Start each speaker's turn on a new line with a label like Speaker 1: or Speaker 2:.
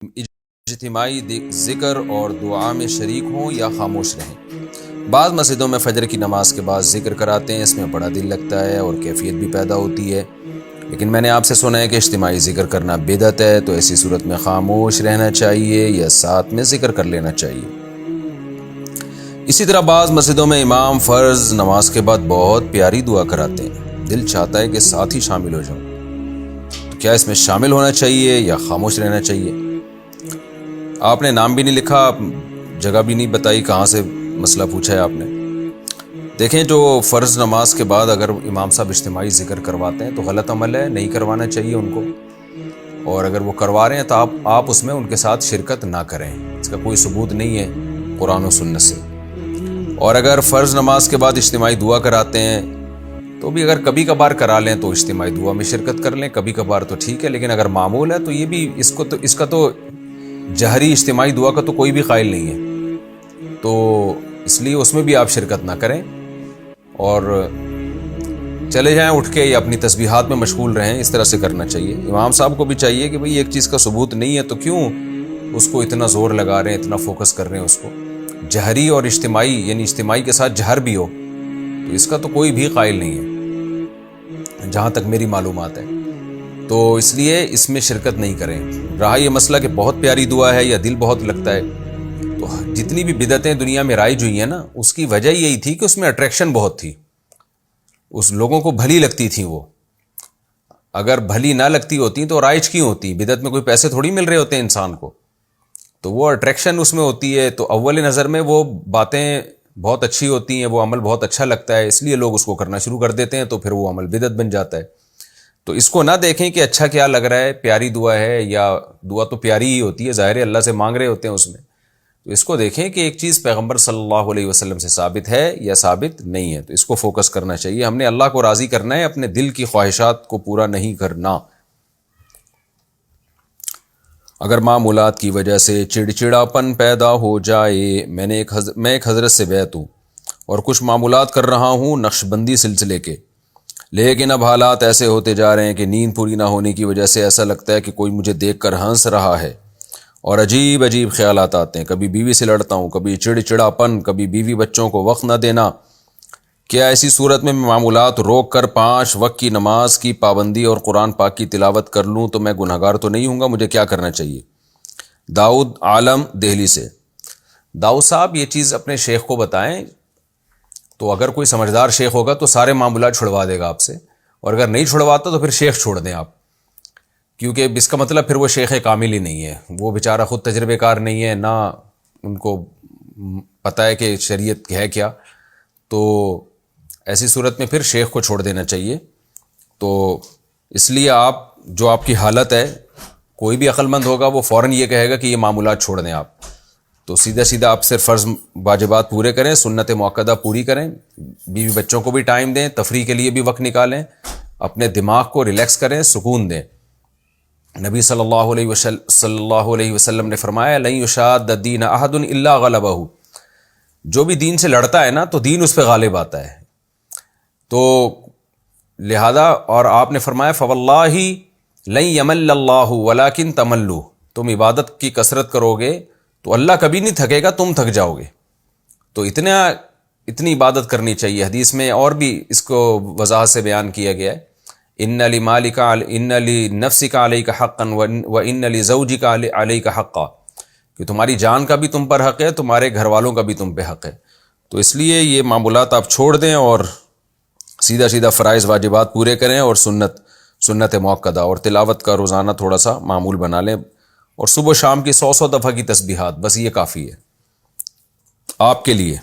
Speaker 1: اجتماعی ذکر اور دعا میں شریک ہوں یا خاموش رہیں۔ بعض مسجدوں میں فجر کی نماز کے بعد ذکر کراتے ہیں، اس میں بڑا دل لگتا ہے اور کیفیت بھی پیدا ہوتی ہے، لیکن میں نے آپ سے سنا ہے کہ اجتماعی ذکر کرنا بدعت ہے، تو ایسی صورت میں خاموش رہنا چاہیے یا ساتھ میں ذکر کر لینا چاہیے۔ اسی طرح بعض مسجدوں میں امام فرض نماز کے بعد بہت پیاری دعا کراتے ہیں، دل چاہتا ہے کہ ساتھ ہی شامل ہو جاؤں، تو کیا اس میں شامل ہونا چاہیے یا خاموش رہنا چاہیے؟ آپ نے نام بھی نہیں لکھا، جگہ بھی نہیں بتائی کہاں سے مسئلہ پوچھا ہے آپ نے۔ دیکھیں، جو فرض نماز کے بعد اگر امام صاحب اجتماعی ذکر کرواتے ہیں تو غلط عمل ہے، نہیں کروانا چاہیے ان کو، اور اگر وہ کروا رہے ہیں تو آپ اس میں ان کے ساتھ شرکت نہ کریں، اس کا کوئی ثبوت نہیں ہے قرآن و سنت سے۔ اور اگر فرض نماز کے بعد اجتماعی دعا کراتے ہیں تو بھی اگر کبھی کبھار کرا لیں تو اجتماعی دعا میں شرکت کر لیں، کبھی کبھار تو ٹھیک ہے، لیکن اگر معمول ہے تو یہ بھی اس کا تو جہری اجتماعی دعا کا تو کوئی بھی قائل نہیں ہے، تو اس لیے اس میں بھی آپ شرکت نہ کریں اور چلے جائیں اٹھ کے یا اپنی تسبیحات میں مشغول رہیں، اس طرح سے کرنا چاہیے۔ امام صاحب کو بھی چاہیے کہ بھئی ایک چیز کا ثبوت نہیں ہے تو کیوں اس کو اتنا زور لگا رہے ہیں، اتنا فوکس کر رہے ہیں اس کو۔ جہری اور اجتماعی، یعنی اجتماعی کے ساتھ جہر بھی ہو، تو اس کا تو کوئی بھی قائل نہیں ہے جہاں تک میری معلومات ہے، تو اس لیے اس میں شرکت نہیں کریں۔ رہا یہ مسئلہ کہ بہت پیاری دعا ہے یا دل بہت لگتا ہے، تو جتنی بھی بدعتیں دنیا میں رائج ہوئی ہیں نا، اس کی وجہ یہی تھی کہ اس میں اٹریکشن بہت تھی، اس لوگوں کو بھلی لگتی تھی۔ وہ اگر بھلی نہ لگتی ہوتی تو رائج کیوں ہوتی؟ بدعت میں کوئی پیسے تھوڑی مل رہے ہوتے ہیں انسان کو، تو وہ اٹریکشن اس میں ہوتی ہے، تو اول نظر میں وہ باتیں بہت اچھی ہوتی ہیں، وہ عمل بہت اچھا لگتا ہے، اس لیے لوگ اس کو کرنا شروع کر دیتے ہیں، تو پھر وہ عمل بدعت بن جاتا ہے۔ تو اس کو نہ دیکھیں کہ اچھا کیا لگ رہا ہے، پیاری دعا ہے، یا دعا تو پیاری ہی ہوتی ہے، ظاہر ہے اللہ سے مانگ رہے ہوتے ہیں اس میں، تو اس کو دیکھیں کہ ایک چیز پیغمبر صلی اللہ علیہ وسلم سے ثابت ہے یا ثابت نہیں ہے، تو اس کو فوکس کرنا چاہیے۔ ہم نے اللہ کو راضی کرنا ہے، اپنے دل کی خواہشات کو پورا نہیں کرنا۔ اگر معمولات کی وجہ سے چڑچڑاپن پیدا ہو جائے، میں ایک حضرت سے بیعت ہوں اور کچھ معمولات کر رہا ہوں نقشبندی سلسلے کے، لیکن اب حالات ایسے ہوتے جا رہے ہیں کہ نیند پوری نہ ہونے کی وجہ سے ایسا لگتا ہے کہ کوئی مجھے دیکھ کر ہنس رہا ہے، اور عجیب عجیب خیالات آتے ہیں، کبھی بیوی سے لڑتا ہوں، کبھی چڑچڑاپن، کبھی بیوی بچوں کو وقت نہ دینا۔ کیا ایسی صورت میں معمولات روک کر 5 وقت کی نماز کی پابندی اور قرآن پاک کی تلاوت کر لوں تو میں گنہگار تو نہیں ہوں گا؟ مجھے کیا کرنا چاہیے؟ داؤد عالم دہلی سے۔ داؤد صاحب یہ چیز اپنے شیخ کو بتائیں، تو اگر کوئی سمجھدار شیخ ہوگا تو سارے معاملات چھڑوا دے گا آپ سے، اور اگر نہیں چھڑواتا تو پھر شیخ چھوڑ دیں آپ، کیونکہ اس کا مطلب پھر وہ شیخ کامل ہی نہیں ہے، وہ بیچارہ خود تجربے کار نہیں ہے، نہ ان کو پتہ ہے کہ شریعت ہے کیا، تو ایسی صورت میں پھر شیخ کو چھوڑ دینا چاہیے۔ تو اس لیے جو آپ کی حالت ہے، کوئی بھی عقل مند ہوگا وہ فوراً یہ کہے گا کہ یہ معمولات چھوڑ دیں آپ، تو سیدھا آپ صرف فرض واجبات پورے کریں، سنت موقدہ پوری کریں، بیوی بچوں کو بھی ٹائم دیں، تفریح کے لیے بھی وقت نکالیں، اپنے دماغ کو ریلیکس کریں، سکون دیں۔ نبی صلی اللہ علیہ وسلم نے فرمایا لن یشاد الدین احد الا غلبہ، جو بھی دین سے لڑتا ہے نا تو دین اس پہ غالب آتا ہے، تو لہذا، اور آپ نے فرمایا فواللہ لن یمل اللہ ولکن تملوا، تم عبادت کی کثرت کرو گے تو اللہ کبھی نہیں تھکے گا، تم تھک جاؤ گے، تو اتنی عبادت کرنی چاہیے۔ حدیث میں اور بھی اس کو وضاحت سے بیان کیا گیا ہے، ان لنفسک علیک حقا وان لزوجک علیک حقا، کہ تمہاری جان کا بھی تم پر حق ہے، تمہارے گھر والوں کا بھی تم پہ حق ہے، تو اس لیے یہ معمولات آپ چھوڑ دیں اور سیدھا فرائض واجبات پورے کریں، اور سنت موقدہ اور تلاوت کا روزانہ تھوڑا سا معمول بنا لیں، اور صبح و شام کی 100 دفعہ کی تسبیحات، بس یہ کافی ہے آپ کے لیے۔